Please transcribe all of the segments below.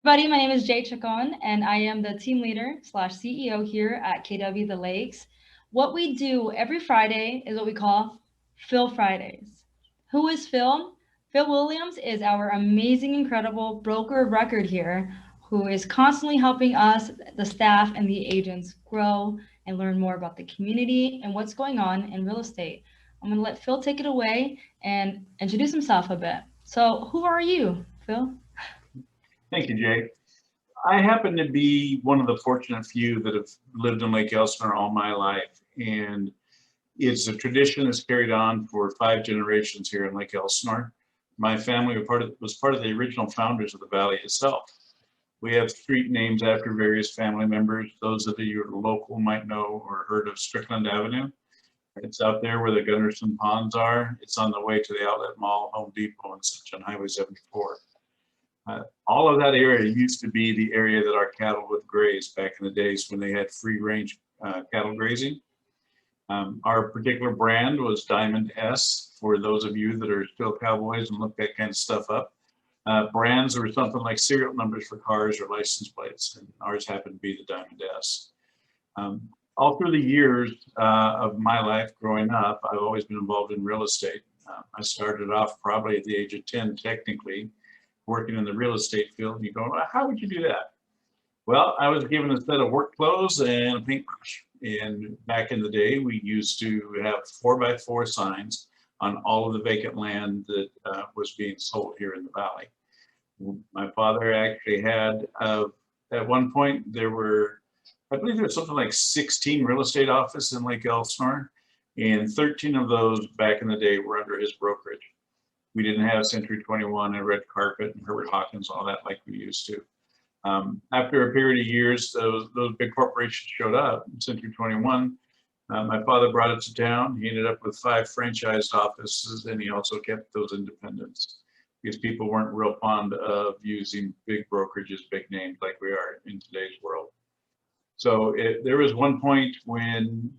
Everybody, my name is Chacon, and I am the team leader slash CEO here at KW The Lakes. What we do every Friday is what we call Phil Fridays. Who is Phil? Phil Williams is our amazing, incredible broker of record here who is constantly helping us, the staff, and the agents grow and learn more about the community and what's going on in real estate. I'm going to let Phil take it away and introduce himself a bit. So, who are you, Phil? Thank you, Jay. I happen to be one of the fortunate few that have lived in Lake Elsinore all my life, and it's a tradition that's carried on for 5 generations here in Lake Elsinore. My family was part of the original founders of the valley itself. We have street names after various family members. Those of you who are local might know or heard of Strickland Avenue. It's out there where the Gunderson Ponds are. It's on the way to the Outlet Mall, Home Depot, and such on Highway 74. All of that area used to be the area that our cattle would graze back in the days when they had free range cattle grazing. Our particular brand was Diamond S, for those of you that are still cowboys and look that kind of stuff up. Brands were something like serial numbers for cars or license plates, and ours happened to be the Diamond S. All through the years of my life growing up, I've always been involved in real estate. I started off probably at the age of 10, technically, working in the real estate field. And you go, well, how would you do that? Well, I was given a set of work clothes and a paintbrush. And back in the day, we used to have 4x4 signs on all of the vacant land that was being sold here in the valley. My father actually had, at one point, I believe there was something like 16 real estate offices in Lake Elsinore, and 13 of those back in the day were under his brokerage. We didn't have Century 21 and Red Carpet and Herbert Hawkins, all that like we used to. After a period of years, those big corporations showed up. Century 21, my father brought it to town. He ended up with 5 franchised offices, and he also kept those independents because people weren't real fond of using big brokerages, big names like we are in today's world. So there was one point when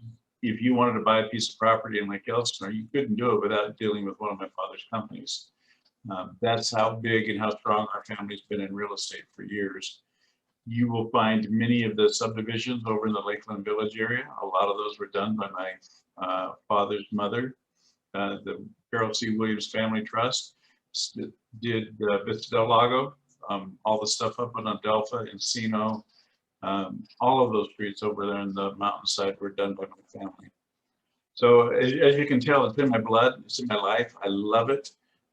if you wanted to buy a piece of property in Lake Elsinore, you couldn't do it without dealing with one of my father's companies. That's how big and how strong our family's been in real estate for years. You will find many of the subdivisions over in the Lakeland Village area. A lot of those were done by my father's mother, the Carol C. Williams Family Trust. Did Vista del Lago, all the stuff up on Adelpha, Encino, all of those streets over there in the mountainside were done by my family. So as you can tell, it's in my blood, it's in my life. I love it.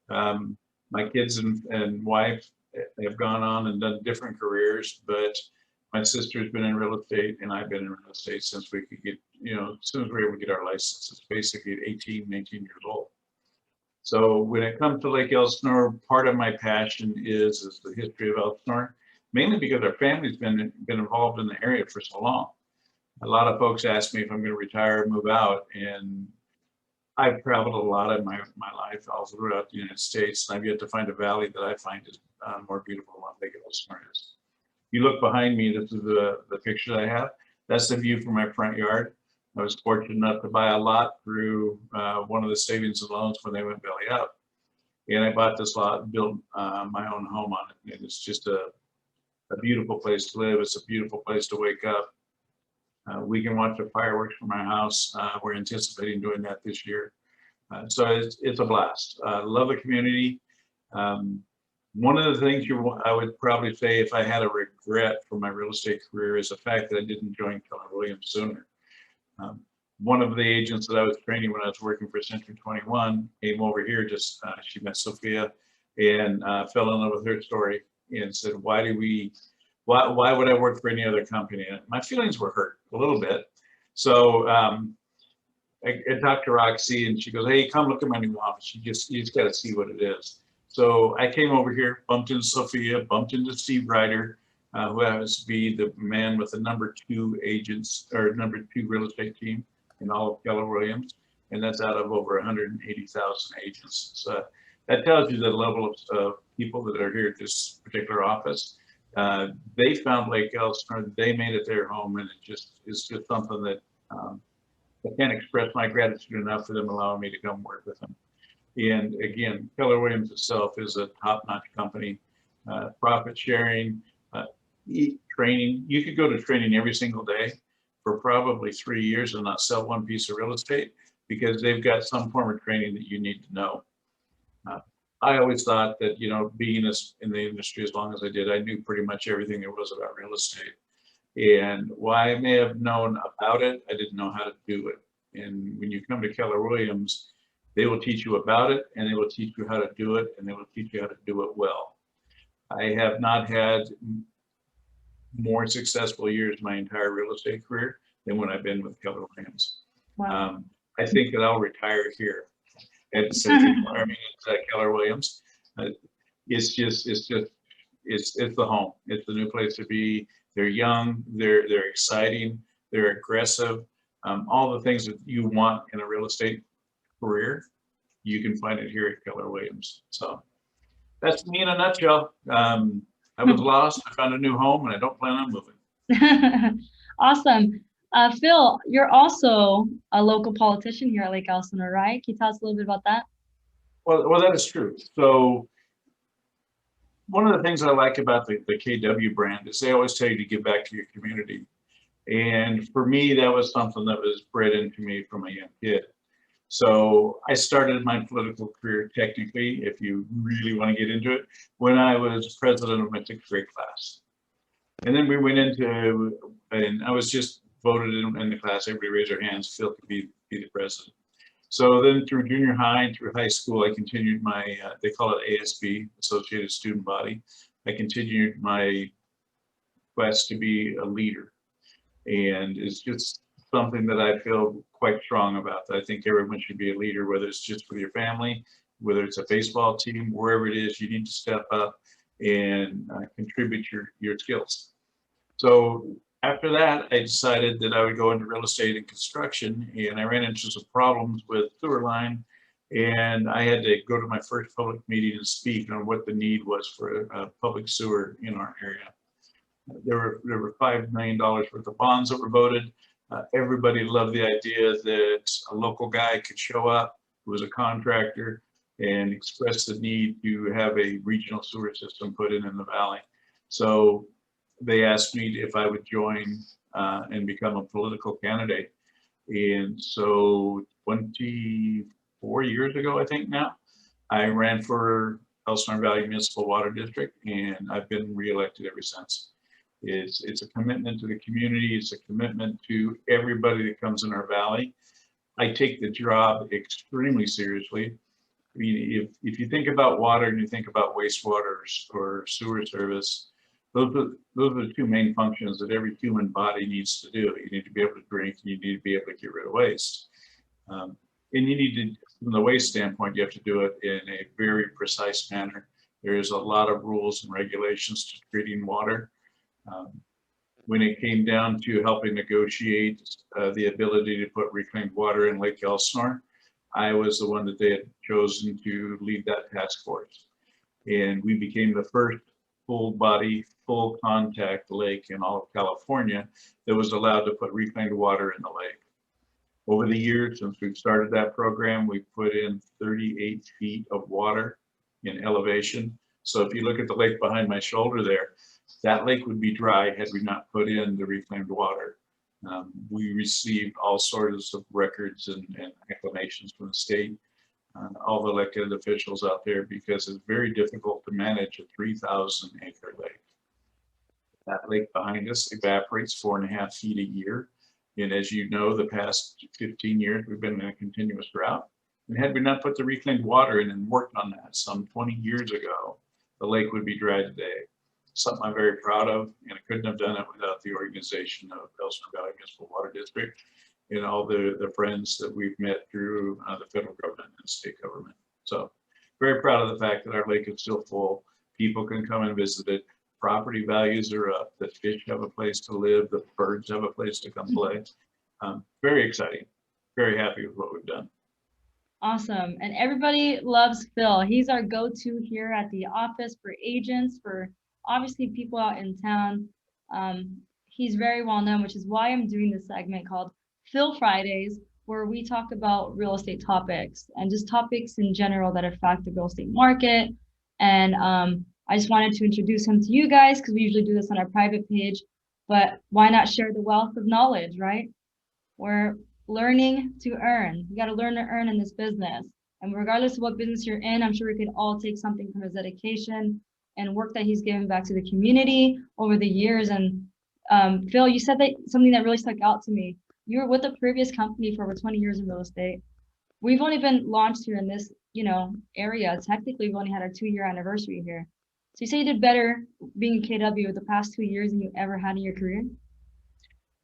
My kids and wife have gone on and done different careers, but my sister's been in real estate and I've been in real estate since we could get, as soon as we were able to get our licenses, basically at 18, 19 years old. So when it comes to Lake Elsinore, part of my passion is the history of Elsinore, mainly because our family's been involved in the area for so long. A lot of folks ask me if I'm going to retire or move out, and I've traveled a lot in my life all throughout the United States, and I've yet to find a valley that I find is more beautiful than what Lake Elsinore is. You look behind me, this is the picture that I have. That's the view from my front yard. I was fortunate enough to buy a lot through one of the savings and loans when they went belly up. And I bought this lot and built my own home on it. And it's just a beautiful place to live. It's a beautiful place to wake up. We can watch the fireworks from our house. We're anticipating doing that this year. So it's a blast. I love the community. One of the things I would probably say if I had a regret for my real estate career is the fact that I didn't join Keller Williams sooner. One of the agents that I was training when I was working for Century 21 came over here, she met Sophia and fell in love with her story and said, why would I work for any other company? And my feelings were hurt a little bit. So I talked to Roxy and she goes, hey, come look at my new office. You just got to see what it is. So I came over here, bumped into Sophia, bumped into Steve Ryder, who happens to be the man with the number 2 agents or number 2 real estate team in all of Keller Williams. And that's out of over 180,000 agents. So that tells you the level of people that are here at this particular office. They found Lake Elsinore, they made it their home, and it's just something that I can't express my gratitude enough for them allowing me to come work with them. And again, Keller Williams itself is a top-notch company, profit sharing. training. You could go to training every single day for probably 3 years and not sell one piece of real estate because they've got some form of training that you need to know. Uh, I always thought that, being in the industry as long as I did, I knew pretty much everything there was about real estate. And while I may have known about it, I didn't know how to do it. And when you come to Keller Williams, they will teach you about it and they will teach you how to do it and they will teach you how to do it well. I have not had more successful years my entire real estate career than when I've been with Keller Williams. Wow. I think that I'll retire here at Century Farming at Keller Williams. It's the home. It's the new place to be. They're young, they're exciting, they're aggressive. All the things that you want in a real estate career, you can find it here at Keller Williams. So that's me in a nutshell. I was lost. I found a new home, and I don't plan on moving. Awesome. Phil, you're also a local politician here at Lake Elsinore, right? Can you tell us a little bit about that? Well, that is true. So one of the things I like about the KW brand is they always tell you to give back to your community. And for me, that was something that was bred into me from a young kid. So I started my political career technically, if you really want to get into it, when I was president of my sixth grade class. And then we went into, and I was just voted in the class, everybody raised their hands, Phil could be the president. So then through junior high and through high school, I continued my, they call it ASB, Associated Student Body. I continued my quest to be a leader. And it's just something that I feel quite strong about. I think everyone should be a leader, whether it's just with your family, whether it's a baseball team, wherever it is, you need to step up and contribute your skills. So after that, I decided that I would go into real estate and construction, and I ran into some problems with sewer line, and I had to go to my first public meeting and speak on what the need was for a public sewer in our area. There were $5 million worth of bonds that were voted. Everybody loved the idea that a local guy could show up, who was a contractor, and express the need to have a regional sewer system put in the valley. So they asked me if I would join and become a political candidate. And so 24 years ago, I think now, I ran for Elsinore Valley Municipal Water District, and I've been reelected ever since. It's a commitment to the community. It's a commitment to everybody that comes in our valley. I take the job extremely seriously. I mean, if you think about water and you think about wastewater or sewer service, those are the two main functions that every human body needs to do. You need to be able to drink, and you need to be able to get rid of waste. And you need to, from the waste standpoint, you have to do it in a very precise manner. There's a lot of rules and regulations to treating water. When it came down to helping negotiate the ability to put reclaimed water in Lake Elsinore, I was the one that they had chosen to lead that task force. And we became the first full body, full contact lake in all of California that was allowed to put reclaimed water in the lake. Over the years, since we've started that program, we've put in 38 feet of water in elevation. So if you look at the lake behind my shoulder there, that lake would be dry had we not put in the reclaimed water. We received all sorts of records and acclamations from the state, all the elected officials out there, because it's very difficult to manage a 3,000 acre lake. That lake behind us evaporates 4.5 feet a year. And as you know, the past 15 years, we've been in a continuous drought. And had we not put the reclaimed water in and worked on that some 20 years ago, the lake would be dry today. Something I'm very proud of, and I couldn't have done it without the organization of Elsinore Valley Municipal Water District and all the friends that we've met through the federal government and state government. So very proud of the fact that our lake is still full. People can come and visit it. Property values are up. The fish have a place to live. The birds have a place to come play. Very exciting. Very happy with what we've done. Awesome. And everybody loves Phil. He's our go-to here at the office for agents, for obviously people out in town. He's very well known, which is why I'm doing this segment called Phil Fridays, where we talk about real estate topics and just topics in general that affect the real estate market. And I just wanted to introduce him to you guys because we usually do this on our private page, but why not share the wealth of knowledge, right? We're learning to earn. You got to learn to earn in this business. And regardless of what business you're in, I'm sure we could all take something from his dedication and work that he's given back to the community over the years. And Phil, you said that something that really stuck out to me. You were with a previous company for over 20 years in real estate. We've only been launched here in this, area. Technically, we've only had our 2-year anniversary here. So you say you did better being in KW the past 2 years than you ever had in your career?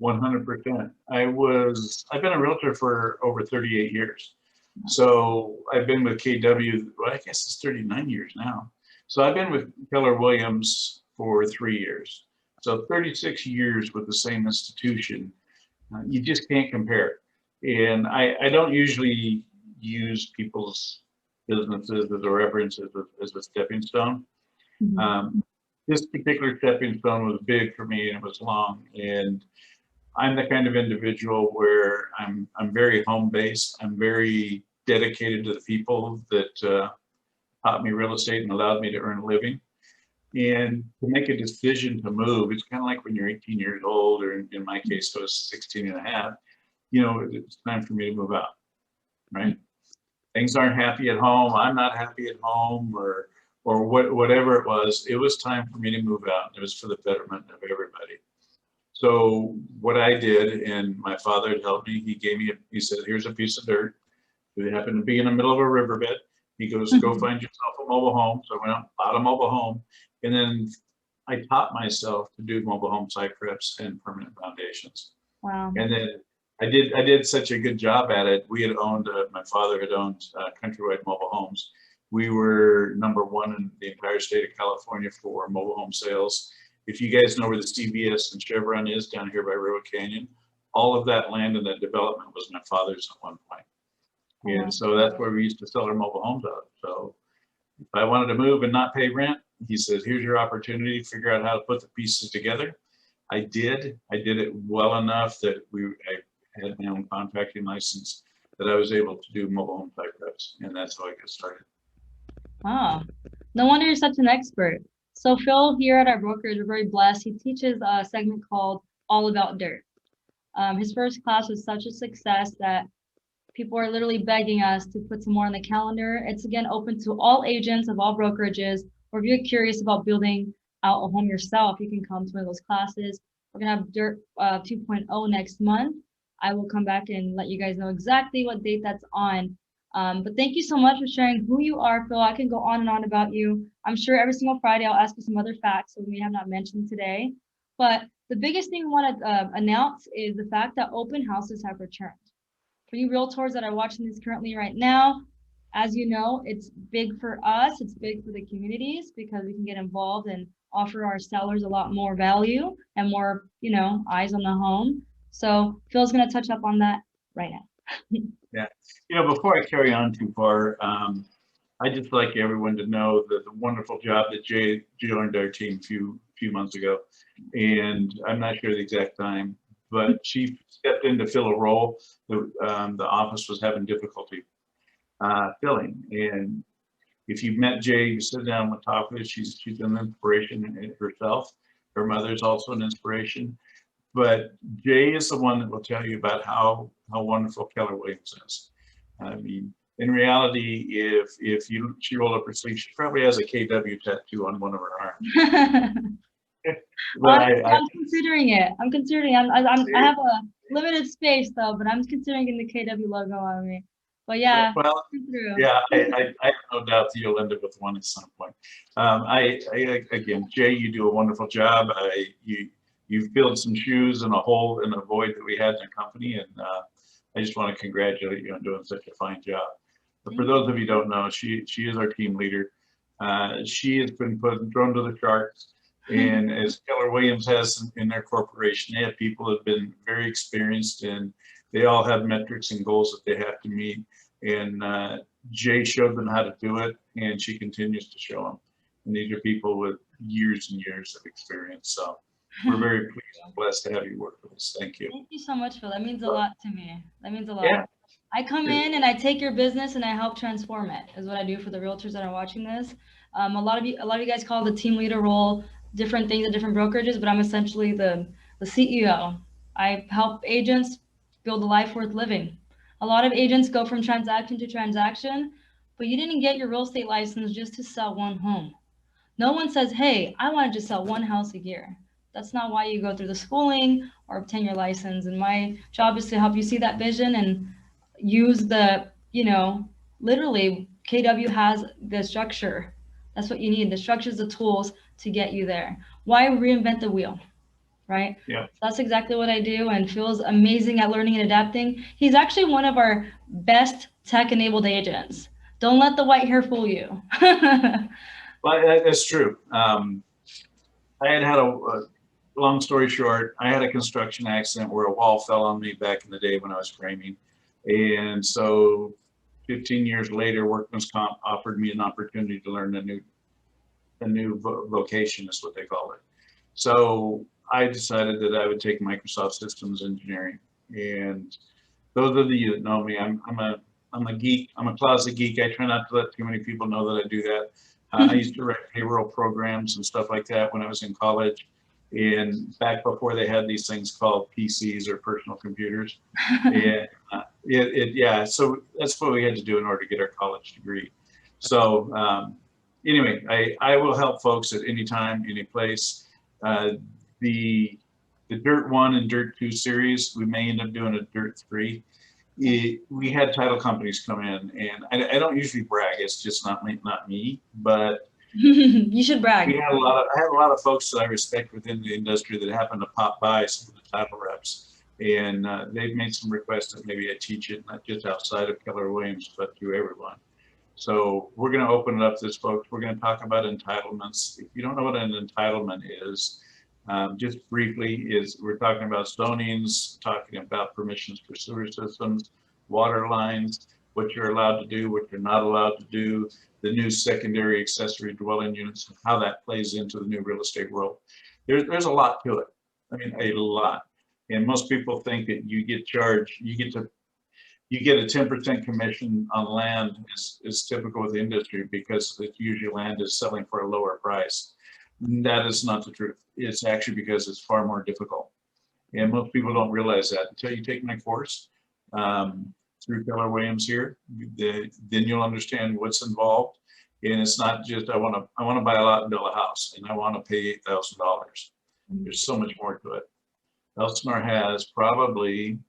100%. I've been a realtor for over 38 years. So I've been with KW, well, I guess it's 39 years now. So I've been with Keller Williams for 3 years. So 36 years with the same institution. You just can't compare. And I don't usually use people's businesses as a reference as a stepping stone. This particular stepping stone was big for me and it was long. And I'm the kind of individual where I'm very home-based. I'm very dedicated to the people that taught me real estate and allowed me to earn a living. And to make a decision to move, it's kind of like when you're 18 years old, or in my case, I was 16 and a half, it's time for me to move out, right? Things aren't happy at home. I'm not happy at home, or whatever it was time for me to move out. It was for the betterment of everybody. So what I did, and my father had helped me, he said, here's a piece of dirt. It happened to be in the middle of a riverbed. He goes, go find yourself a mobile home. So I went out, bought a mobile home. And then I taught myself to do mobile home site preps and permanent foundations. Wow. And then I did such a good job at it. We had owned, my father had owned Countrywide Mobile Homes. We were #1 in the entire state of California for mobile home sales. If you guys know where the CVS and Chevron is down here by River Canyon, all of that land and that development was my father's at one point. And so that's where we used to sell our mobile homes out. So if I wanted to move and not pay rent, he says, here's your opportunity, figure out how to put the pieces together. I did it well enough that I had my own contracting license that I was able to do mobile home site reps, and that's how I got started. Wow, no wonder you're such an expert. So Phil, here at our brokerage, we're very blessed. He teaches a segment called All About Dirt. His first class was such a success that people are literally begging us to put some more on the calendar. It's again open to all agents of all brokerages, or if you're curious about building out a home yourself, you can come to one of those classes. We're gonna have Dirt 2.0 next month. I will come back and let you guys know exactly what date that's on. But thank you so much for sharing who you are, Phil. I can go on and on about you. I'm sure every single Friday I'll ask you some other facts that we have not mentioned today. But the biggest thing we want to announce is the fact that open houses have returned. For you realtors that are watching this currently right now, as you know, it's big for us, it's big for the communities because we can get involved and offer our sellers a lot more value and more, eyes on the home. So Phil's going to touch up on that right now. Yeah, before I carry on too far, I just like everyone to know that the wonderful job that Jay joined our team a few months ago, and I'm not sure the exact time, but she stepped in to fill a role that the office was having difficulty filling. And if you've met Jay, you sit down and talk with her. She's an inspiration herself. Her mother's also an inspiration. But Jay is the one that will tell you about how wonderful Keller Williams is. I mean, in reality, if she rolled up her sleeve, she probably has a KW tattoo on one of her arms. Well, I'm considering it. I have a limited space though, but I'm considering getting the KW logo on me. But yeah. Well, yeah, I have no doubt that you'll end up with one at some point. Again, Jay, you do a wonderful job. You filled some shoes and a hole in a void that we had in the company, and I just want to congratulate you on doing such a fine job. But for those of you who don't know, she is our team leader. She has been thrown to the sharks. And as Keller Williams has in their corporation, they have people that have been very experienced, and they all have metrics and goals that they have to meet. And Jay showed them how to do it, and she continues to show them. And these are people with years and years of experience. So we're very pleased and blessed to have you work with us. Thank you. Thank you so much, Phil. That means a lot to me. That means a lot. Yeah. I come in and I take your business and I help transform it, is what I do for the realtors that are watching this. A lot of you guys call the team leader role different things at different brokerages, but I'm essentially the CEO. I help agents build a life worth living. A lot of agents go from transaction to transaction, but you didn't get your real estate license just to sell one home. No one says, hey, I want to just sell one house a year. That's not why you go through the schooling or obtain your license. And my job is to help you see that vision and use the, literally, KW has the structure. That's what you need. The structures, the tools to get you there. Why reinvent the wheel, right? Yeah. So that's exactly what I do, and Phil's amazing at learning and adapting. He's actually one of our best tech-enabled agents. Don't let the white hair fool you. Well, that's true. I had a long story short, I had a construction accident where a wall fell on me back in the day when I was framing. And so 15 years later, workman's comp offered me an opportunity to learn a new vocation is what they call it. So I decided that I would take Microsoft Systems Engineering. And those of you that know me, I'm a geek. I'm a closet geek. I try not to let too many people know that I do that. I used to write payroll programs and stuff like that when I was in college. And back before they had these things called PCs or personal computers. And yeah, so that's what we had to do in order to get our college degree. So anyway, I will help folks at any time, any place. The Dirt 1 and Dirt 2 series, we may end up doing a Dirt 3. We had title companies come in, and I don't usually brag. It's just not me, but You should brag. I had a lot of folks that I respect within the industry that happen to pop by some of the title reps, and they've made some requests that maybe I teach it, not just outside of Keller Williams, but to everyone. So we're going to open it up to this, folks. We're going to talk about entitlements. If you don't know what an entitlement is, just briefly, we're talking about zonings, talking about permissions for sewer systems, water lines, what you're allowed to do, what you're not allowed to do, the new secondary accessory dwelling units, and how that plays into the new real estate world. There's a lot to it. I mean, a lot. And most people think that you get a 10% commission on land is typical with the industry because it's usually land is selling for a lower price. That is not the truth. It's actually because it's far more difficult. And most people don't realize that until you take my course through Keller Williams here, then you'll understand what's involved. And it's not just, I want to buy a lot and build a house and I want to pay $8,000. There's so much more to it. Elsinore has probably,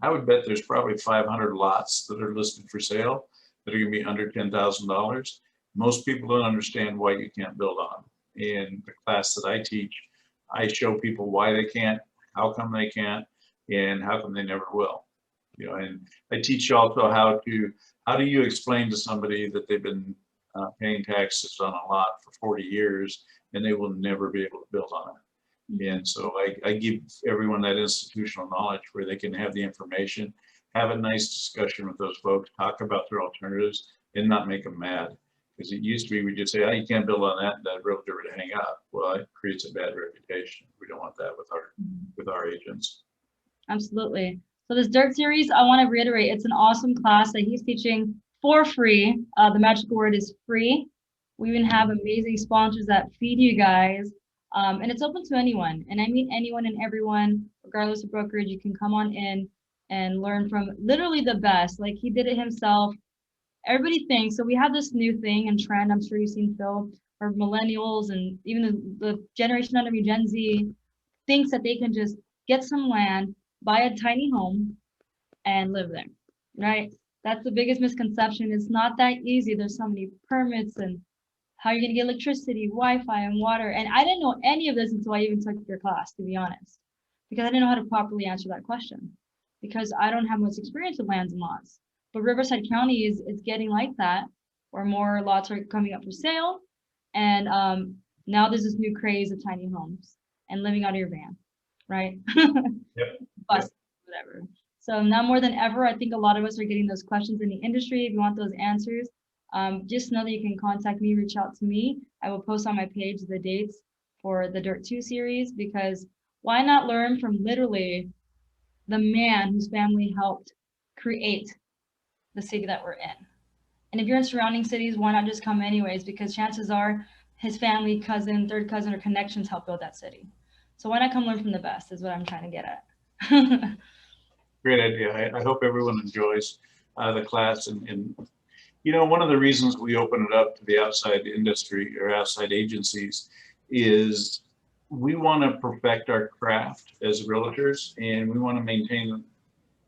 I would bet there's probably 500 lots that are listed for sale that are going to be under $10,000. Most people don't understand why you can't build on them. In the class that I teach, I show people why they can't, how come they can't, and how come they never will. And I teach also how do you explain to somebody that they've been paying taxes on a lot for 40 years and they will never be able to build on it. And so I give everyone that institutional knowledge where they can have the information, have a nice discussion with those folks, talk about their alternatives, and not make them mad. Because it used to be, we just say, oh, you can't build on that, and that realtor would hang up. Well, it creates a bad reputation. We don't want that with our agents. Absolutely. So this Dirt series, I want to reiterate, it's an awesome class that he's teaching for free. The magical word is free. We even have amazing sponsors that feed you guys. And it's open to anyone. And I mean anyone and everyone, regardless of brokerage, you can come on in and learn from literally the best. Like he did it himself. Everybody thinks, so we have this new thing and trend, I'm sure you've seen, Phil, or millennials and even the generation under me, Gen Z, thinks that they can just get some land, buy a tiny home, and live there, right? That's the biggest misconception. It's not that easy. There's so many permits and how you're going to get electricity, Wi-Fi, and water. And I didn't know any of this until I even took your class, to be honest, because I didn't know how to properly answer that question because I don't have much experience with lands and lots. But Riverside County is getting like that, where more lots are coming up for sale. And now there's this new craze of tiny homes and living out of your van, right? Yep. Bus, whatever. So now more than ever, I think a lot of us are getting those questions in the industry. If you want those answers, just know that you can contact me, reach out to me. I will post on my page the dates for the Dirt 2 series, because why not learn from literally the man whose family helped create the city that we're in, And if you're in surrounding cities, why not just come anyways? Because chances are his family, cousin, third cousin, or connections help build that city. So why not come learn from the best is what I'm trying to get at. Great idea. I hope everyone enjoys the class. And, you know, one of the reasons we open it up to the outside industry or outside agencies is we want to perfect our craft as realtors, and we want to maintain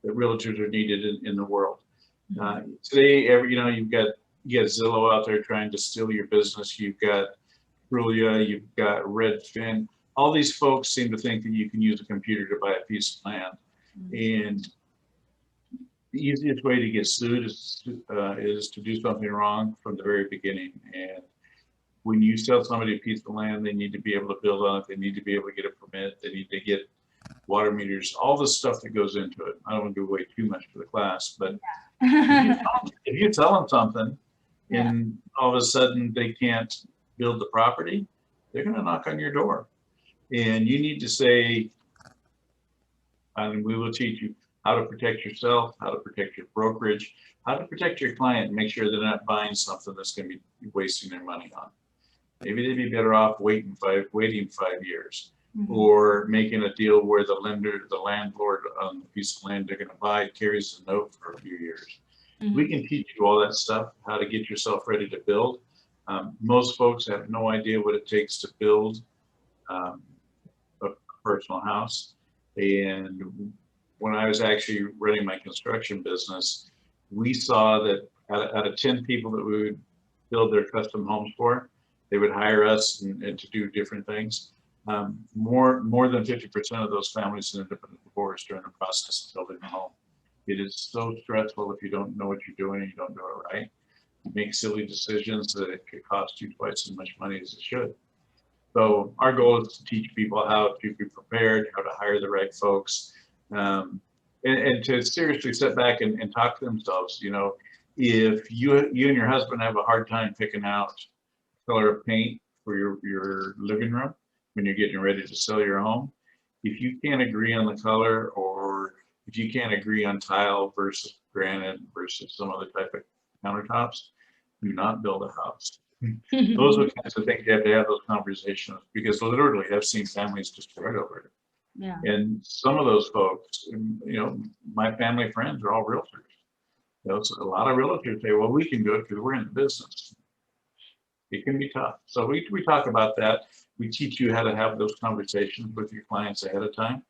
that realtors are needed in the world. Today, you got Zillow out there trying to steal your business. You've got Trulia, you've got Redfin. All these folks seem to think that you can use a computer to buy a piece of land. And the easiest way to get sued is to do something wrong from the very beginning. And when you sell somebody a piece of land, they need to be able to build on it. They need to be able to get a permit. They need to get water meters, all the stuff that goes into it. I don't want to give away too much for the class, but if you tell them something and all of a sudden they can't build the property, they're going to knock on your door. And you need to say, and we will teach you how to protect yourself, how to protect your brokerage, how to protect your client, and make sure they're not buying something that's going to be wasting their money on. Maybe they'd be better off waiting 5 years, or making a deal where the landlord on the piece of land they're going to buy carries a note for a few years. We can teach you all that stuff, how to get yourself ready to build. Most folks have no idea what it takes to build a personal house. And when I was actually running my construction business, we saw that out of 10 people that we would build their custom homes for, they would hire us and to do different things. More than 50% of those families ended up in a divorce during the process of building a home. It is so stressful if you don't know what you're doing and you don't do it right. You make silly decisions that it could cost you twice as much money as it should. So our goal is to teach people how to be prepared, how to hire the right folks, and to seriously sit back and talk to themselves. You know, if you and your husband have a hard time picking out color of paint for your living room when you're getting ready to sell your home, if you can't agree on the color, or if you can't agree on tile versus granite versus some other type of countertops, do not build a house. Those are the kinds of things you have to have those conversations, because literally I've seen families destroyed over it. Yeah. And some of those folks, you know, my family friends are all realtors. You know, so a lot of realtors say, well, we can do it because we're in the business. It can be tough. So we talk about that. We teach you how to have those conversations with your clients ahead of time,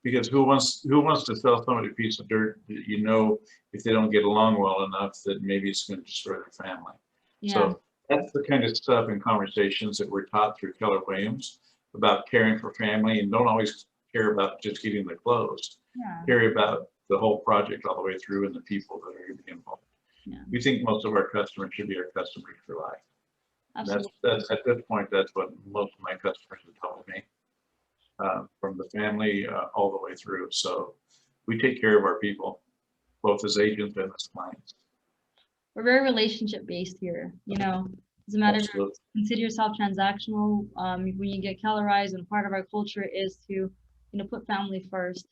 because who wants to sell somebody a piece of dirt that, you know, if they don't get along well enough, that maybe it's going to destroy their family. Yeah. So that's the kind of stuff and conversations that we're taught through Keller Williams about caring for family, and don't always care about just getting the close. Yeah. Care about the whole project all the way through and the people that are involved. Yeah. We think most of our customers should be our customers for life. Absolutely. That's at this point, that's what most of my customers have told me, from the family all the way through. So we take care of our people, both as agents and as clients. We're very relationship based here. You know, doesn't matter if you Absolutely. consider yourself transactional. When you get Kellerized, and part of our culture is to, you know, put family first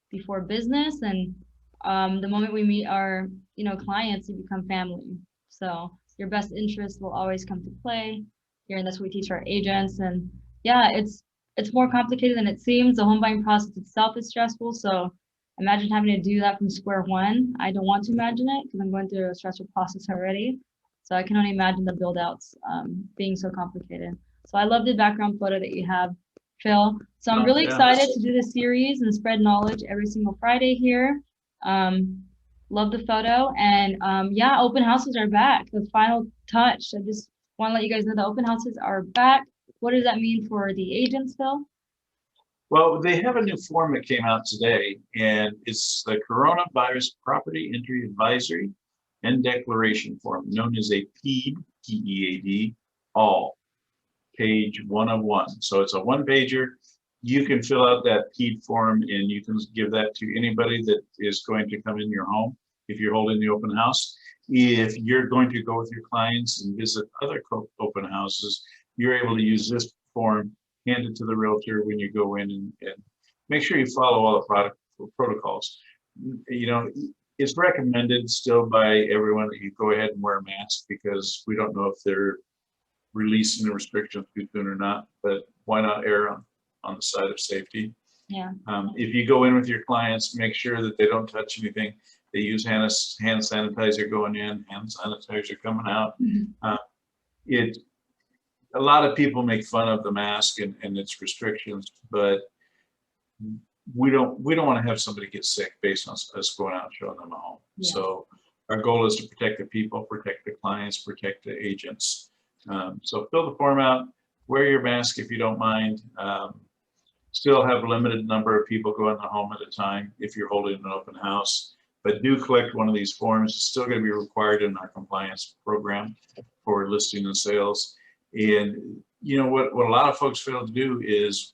before business. And the moment we meet our, you know, clients, you become family. So your best interest will always come to play here, and that's what we teach our agents. And yeah, it's more complicated than it seems. The home buying process itself is stressful. So imagine having to do that from square one. I don't want to imagine it because I'm going through a stressful process already. So I can only imagine the build outs being so complicated. So I love the background photo that you have, Phil. So I'm really excited to do this series and spread knowledge every single Friday here. Love the photo. And yeah, open houses are back. The final touch. I just want to let you guys know the open houses are back. What does that mean for the agents, Phil? Well, they have a new form that came out today, and it's the Coronavirus Property Entry Advisory and Declaration Form, known as a PEAD, P-E-A-D, all, page 1 of 1. So it's a one-pager. You can fill out that PEAD form, and you can give that to anybody that is going to come in your home if you're holding the open house. If you're going to go with your clients and visit other open houses, you're able to use this form, hand it to the realtor when you go in, and make sure you follow all the protocols. You know, It's recommended still by everyone that you go ahead and wear a mask, because we don't know if they're releasing the restrictions too soon or not, but why not err on the side of safety? Yeah. If you go in with your clients, make sure that they don't touch anything. They use hand sanitizer going in, hand sanitizer coming out. It A lot of people make fun of the mask and its restrictions, but we don't want to have somebody get sick based on us going out and showing them a home. Yeah. So our goal is to protect the people, protect the clients, protect the agents. So fill the form out, wear your mask if you don't mind. Still have a limited number of people go in the home at a time if you're holding an open house, but do collect one of these forms. It's still going to be required in our compliance program for listing and sales. And you know what a lot of folks fail to do is,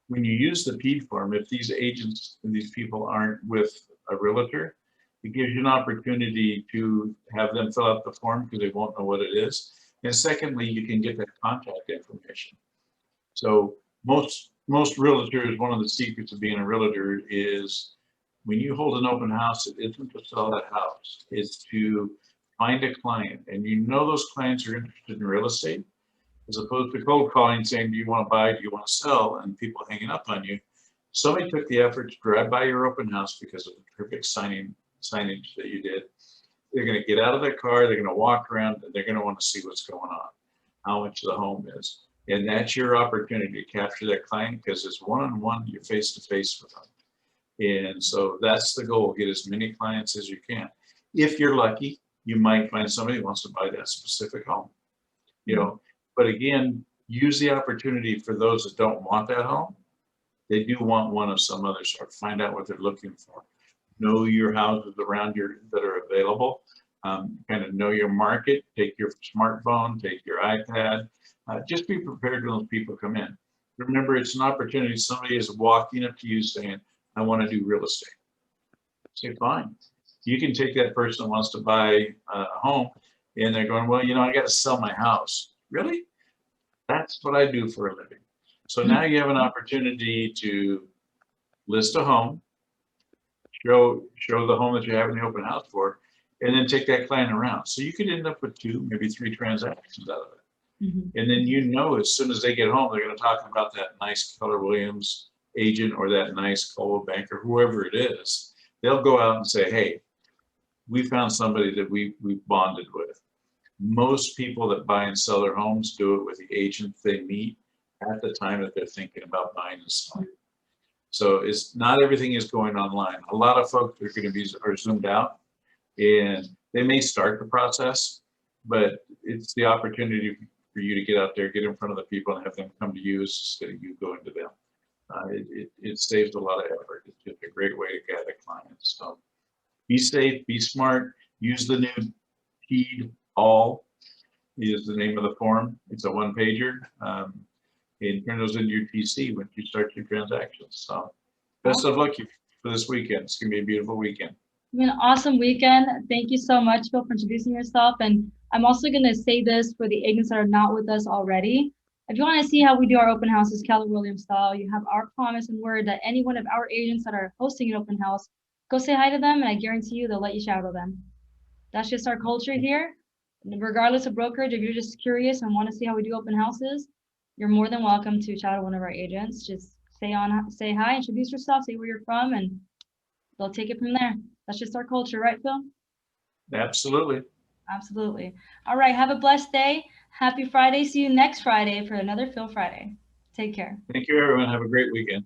when you use the P form, if these agents and these people aren't with a realtor, it gives you an opportunity to have them fill out the form because they won't know what it is. And secondly, you can get that contact information. So most realtors, one of the secrets of being a realtor is, when you hold an open house, it isn't to sell that house. It's to find a client, and you know those clients are interested in real estate, as opposed to cold calling saying, do you want to buy, do you want to sell, and people hanging up on you. Somebody took the effort to drive by your open house because of the terrific signage that you did. They're going to get out of their car, they're going to walk around, and they're going to want to see what's going on, how much the home is. And that's your opportunity to capture that client, because it's one-on-one, you're face-to-face with them. And so that's the goal, get as many clients as you can. If you're lucky, you might find somebody who wants to buy that specific home, you know. But again, use the opportunity for those that don't want that home. They do want one of some other sort. Find out what they're looking for. Know your houses around that are available. Kind of know your market. Take your smartphone, take your iPad. Just be prepared when those people come in. Remember, it's an opportunity. Somebody is walking up to you saying, I want to do real estate. Say, fine. You can take that person that wants to buy a home, and they're going, well, you know, I got to sell my house. Really? That's what I do for a living. So now you have an opportunity to list a home, show the home that you're having the open house for, and then take that client around. So you could end up with 2, maybe 3 transactions out of it. And then, you know, as soon as they get home, they're going to talk about that nice Keller Williams agent or that nice Coldwell Banker, whoever it is. They'll go out and say, hey, we found somebody that we bonded with. Most people that buy and sell their homes do it with the agent they meet at the time that they're thinking about buying and selling. So it's not everything is going online. A lot of folks are going to are zoomed out, and they may start the process, but it's the opportunity for you to get out there, get in front of the people, and have them come to you instead of you going to them. It saves a lot of effort. It's just a great way to gather clients. So be safe, be smart, use the new PEED all is the name of the form. It's a 1-pager. And turn those into your TC when you start your transactions. So best of luck for this weekend. It's gonna be a beautiful weekend. It's been an awesome weekend. Thank you so much, Phil, for introducing yourself. And I'm also going to say this for the agents that are not with us already. If you want to see how we do our open houses, Keller Williams style, you have our promise and word that any one of our agents that are hosting an open house, go say hi to them, and I guarantee you they'll let you shadow them. That's just our culture here. Regardless of brokerage, if you're just curious and want to see how we do open houses, you're more than welcome to shadow one of our agents. Just say hi, introduce yourself, say where you're from, and they'll take it from there. That's just our culture, right, Phil? Absolutely. Absolutely. All right. Have a blessed day. Happy Friday. See you next Friday for another Phil Friday. Take care. Thank you, everyone. Have a great weekend.